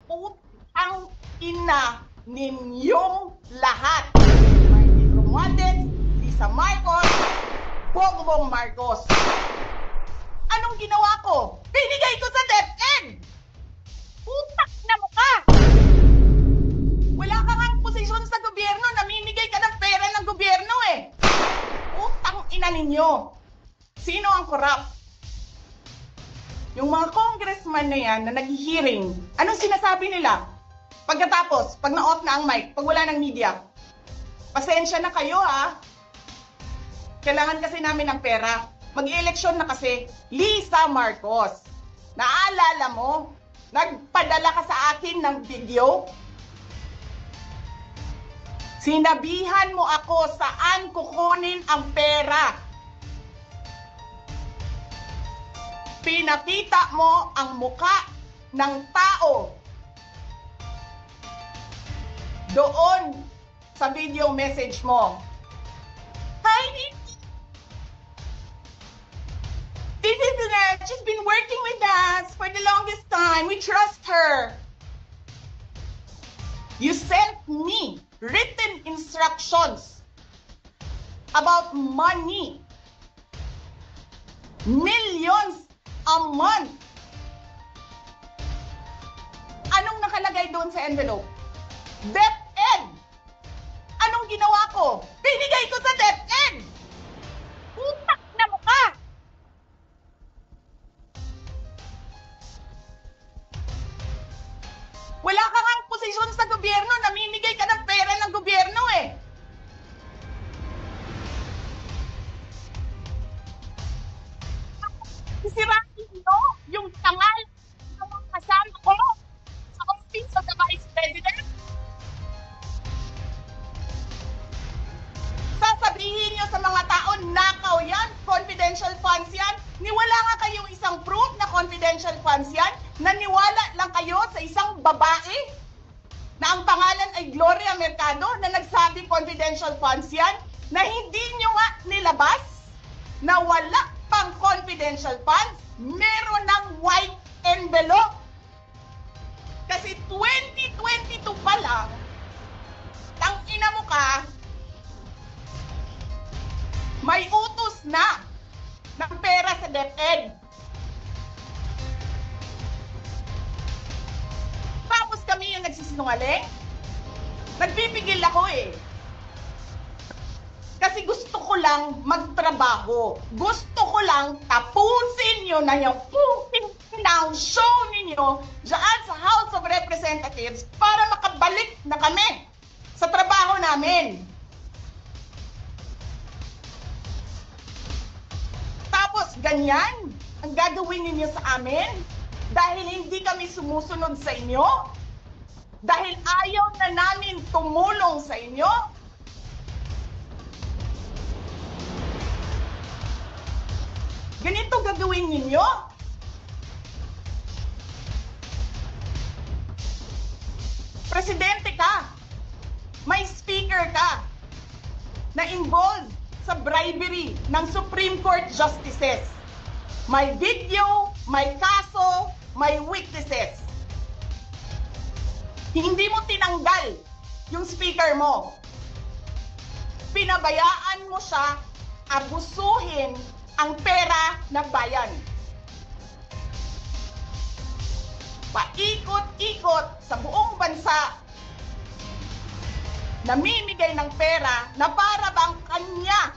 Putang ina ninyong lahat. Martin Romualdez, Lisa Marcos, Bongbong Marcos. Anong ginawa ko? Binigay ko sa DepEd! Putak na mo ka! Wala ka nga posisyon sa gobyerno, namimigay ka ng pera ng gobyerno eh. Putang ina ninyo. Sino ang corrupt? Yung mga congressman na yan na nag-hearing, anong sinasabi nila? Pagkatapos, pag na-off na ang mic, pag wala ng media, pasensya na kayo ha. Kailangan kasi namin ng pera. Mag-eleksyon na kasi. Lisa Marcos, naalala mo? Nagpadala ka sa akin ng video? Sinabihan mo ako saan kukunin ang pera. Pinakita mo ang muka ng tao doon sa video message mo. Hi, this is Annette. She's been working with us for the longest time. We trust her. You sent me written instructions about money. Millions a month. Anong nakalagay doon sa envelope? DepEd. Anong ginawa ko? Binigay ko sa DepEd. Putak na mo ka. Wala ka nga posisyon sa gobyerno, namimigay ka ng pera ng gobyerno eh. Sisirain nyo yung tangal ng mga kasama ko sa office of the Vice President. Sasabihin nyo sa mga tao, nakaw yan, confidential funds yan. Niwala nga kayong isang proof na confidential funds yan. Naniwala lang kayo sa isang babae na ang pangalan ay Gloria Mercado na nagsabi confidential funds yan, na hindi nyo nga nilabas na wala pang confidential funds, meron ng white envelope. Kasi 2022 pa lang, tangina mo ka, may utos na ng pera sa DepEd. Tapos kami yung nagsisinungaling? Nagpipigil ako eh. Kasi gusto ko lang magtrabaho. Gusto ko lang tapusin nyo na yung ng show ninyo dyan sa House of Representatives para makabalik na kami sa trabaho namin. Tapos ganyan ang gagawin ninyo sa amin dahil hindi kami sumusunod sa inyo? Dahil ayaw na namin tumulong sa inyo? Ganito gagawin ninyo? Presidente ka, may speaker ka na involved sa bribery ng Supreme Court justices. May video, may kaso, may witnesses. Hindi mo tinanggal yung speaker mo. Pinabayaan mo siya abusuhin ang pera ng bayan. Paikot-ikot sa buong bansa, namimigay ng pera na para bang kanya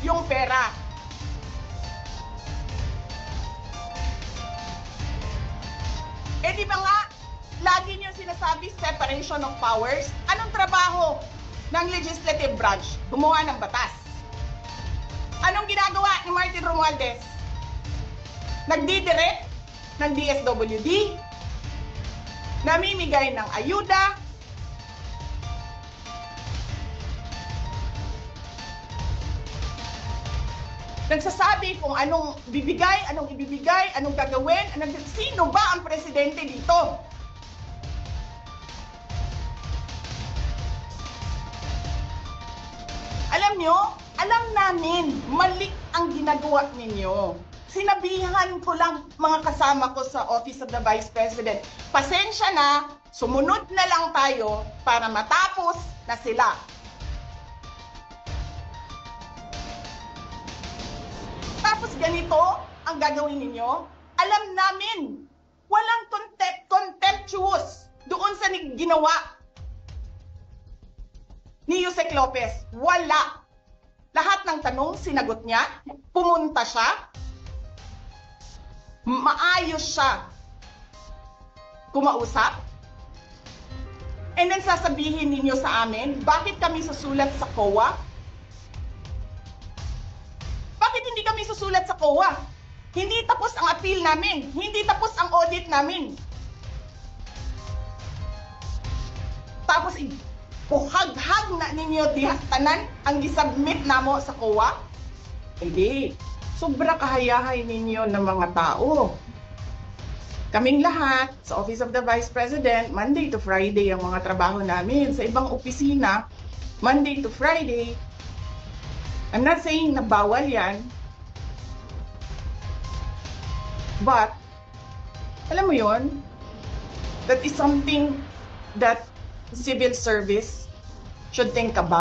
yung pera. Eh di ba nga, lagi niyo sinasabi separation of powers? Anong trabaho ng legislative branch? Gumawa ng batas. Anong ginagawa ni Martin Romualdez? Nagdidirect ng DSWD, namimigay ng ayuda, nagsasabi kung anong bibigay, anong ibibigay, anong gagawin, sino ba ang presidente dito? Alam nyo, alam namin, mali ang ginagawa ninyo. Sinabihan ko lang mga kasama ko sa Office of the Vice President, pasensya na, sumunod na lang tayo para matapos na sila. Tapos ganito ang gagawin ninyo? Alam namin, walang contemptuous doon sa ginawa ni Yusek Lopez. Wala. Lahat ng tanong, sinagot niya. Pumunta siya. Maayos siya kumausap. And then sasabihin ninyo sa amin, bakit kami susulat sa COA? Bakit hindi kami susulat sa COA? Hindi tapos ang appeal namin. Hindi tapos ang audit namin. Tapos, buhaghag na ninyo tanan ang gisubmit namo sa COA? Hindi. Sobra kahayahay ninyo ng mga tao. Kaming lahat sa Office of the Vice President, Monday to Friday ang mga trabaho namin. Sa ibang opisina, Monday to Friday. I'm not saying na bawal yan. But, alam mo yon, that is something that civil service should think about.